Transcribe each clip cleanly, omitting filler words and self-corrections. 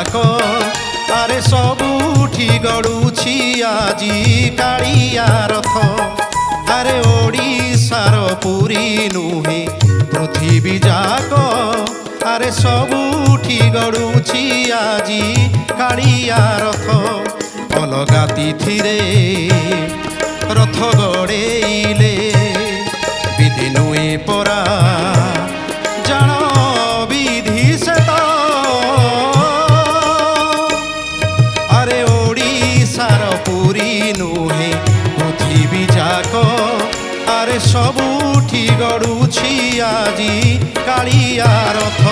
ଯାକ ଆରେ ସବୁଠି ଗଡ଼ୁଛି ଆଜି କାଳିଆ ରଥ। ଆରେ ଓଡ଼ିଶାର ପୁରୀ ନୁହେଁ ପୃଥିବୀ ଯାକ ଆରେ ସବୁଠି ଗଡ଼ୁଛି ଆଜି କାଳିଆ ରଥ। ଅଲଗା ତିଥିରେ ରଥ ଗଡ଼େଇଲେ ବିଧି ନୁହେଁ ପରା ଜାଣ ବିଧି ସେ ତ। ଆରେ ଓଡ଼ିଶାର ପୁରୀ ନୁହେଁ ପୃଥିବୀ ଯାକ ଆରେ ସବୁଠି ଗଡ଼ୁଛି ଆଜି କାଳିଆ ରଥ।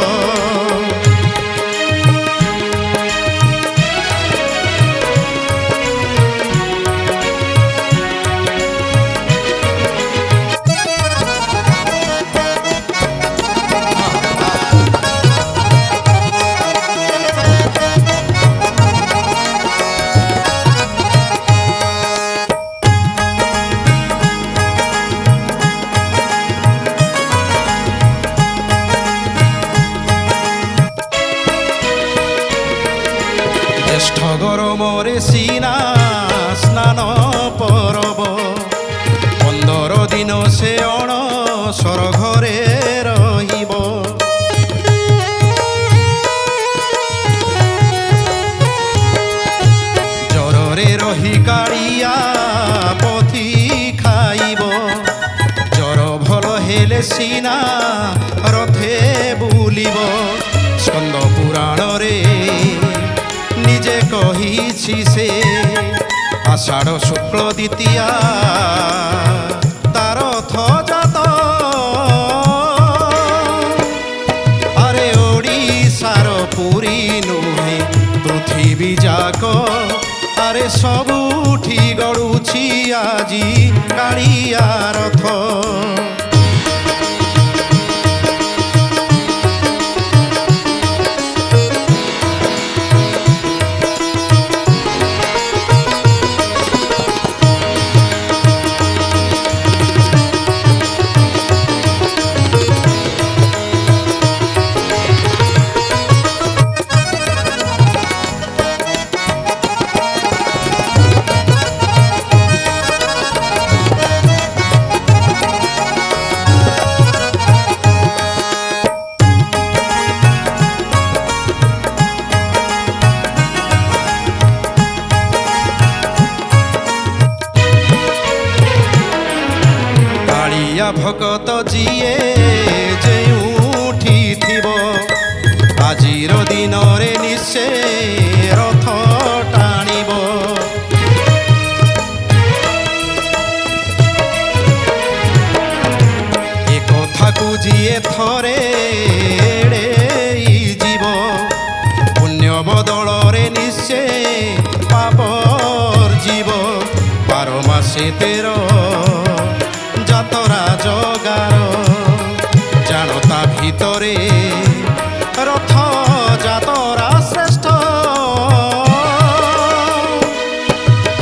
জ্যেষ্ঠ গরমরে সিনা স্নান পরব 15 দিন সে অণসর ঘরে রহিব। জ্বরে রহি কাড়িয়া পথি খাইব। জ্বর ভাল হেলে সিনা রথে বুলিব। স্কন্দ পুরাণরে নিজে কহিছি সে আষাঢ় শুক্ল দ্বিতীয়া তার রথ জাত। আরে ଓଡ଼ିଶାର ପୁରୀ ନୁହେଁ ପୃଥିବୀ ଯାକ ଆରେ ସବୁଠି ଗଡ଼ୁଛି ଆଜି କାଳିଆ ରଥ। ভকত যিয়ে ଯେଉଁଠି ଥିବ ଆଜିର ଦିନରେ ନିଶ୍ଚେ ରଥ ଟାଣିବ। ଏ କଥାକୁ ଯିଏ ଥରେ ଏଡ଼େଇ ଯିବ ପୁଣ୍ୟ ବଦଳରେ ନିଶ୍ଚେ ପାପ ଯିବ। 12 ମାସେ 13 যাতরা জগার জানতা ভিতরে রথ যাতরা শ্রেষ্ঠ।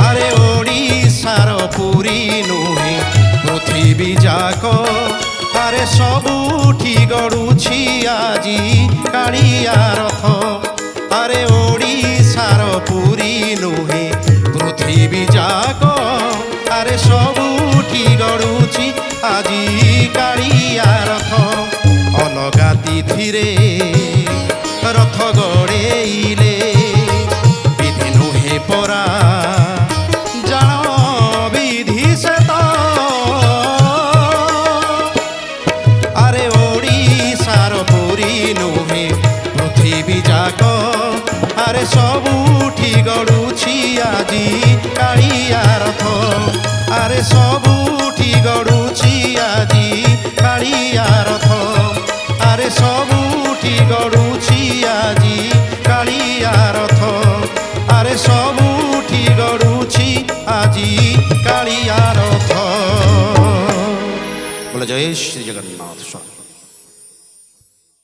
আরে ଓଡ଼ିଶାର পুରୀ ନୁହେଁ ପୃଥିବୀ ଯାକ ଆରେ ସବୁଠି ଗଡ଼ୁଛି ଆଜି କାଳିଆ ରଥ। ଆରେ ଓଡ଼ିଶାର ପୁରୀ ନୁହେଁ ପୃଥିବୀ ଯାକ ଆରେ ସବୁଠି ଗଡ଼ୁଛି ଆଜି କାଳିଆ ରଥ। ଅଲଗା ତିଥିରେ ରଥ ଗଡ଼େଇଲେ ବିଧି ନୁହେଁ ପରା ଜାଣ ବିଧି ସେ ତ। ଆରେ ଓଡ଼ିଶାର ପୁରୀ ନୁହେଁ ପୃଥିବୀ ଯାକ ଆରେ ସବୁଠି ଗଡ଼ୁଛି ଆଜି କାଳିଆ ରଥ। আরে ସବୁଠି ଗଡ଼ୁଛି ଆଜି କାଳିଆ ରଥ। ଆରେ ସବୁଠି ଗଡ଼ୁଛି ଆଜି କାଳିଆ ରଥ। ଆରେ ସବୁଠି ଗଡ଼ୁଛି ଆଜି କାଳିଆ ରଥ। ବୋଲେ ଜୟ ଶ୍ରୀ ଜଗନ୍ନାଥ ସ୍ୱାମୀ।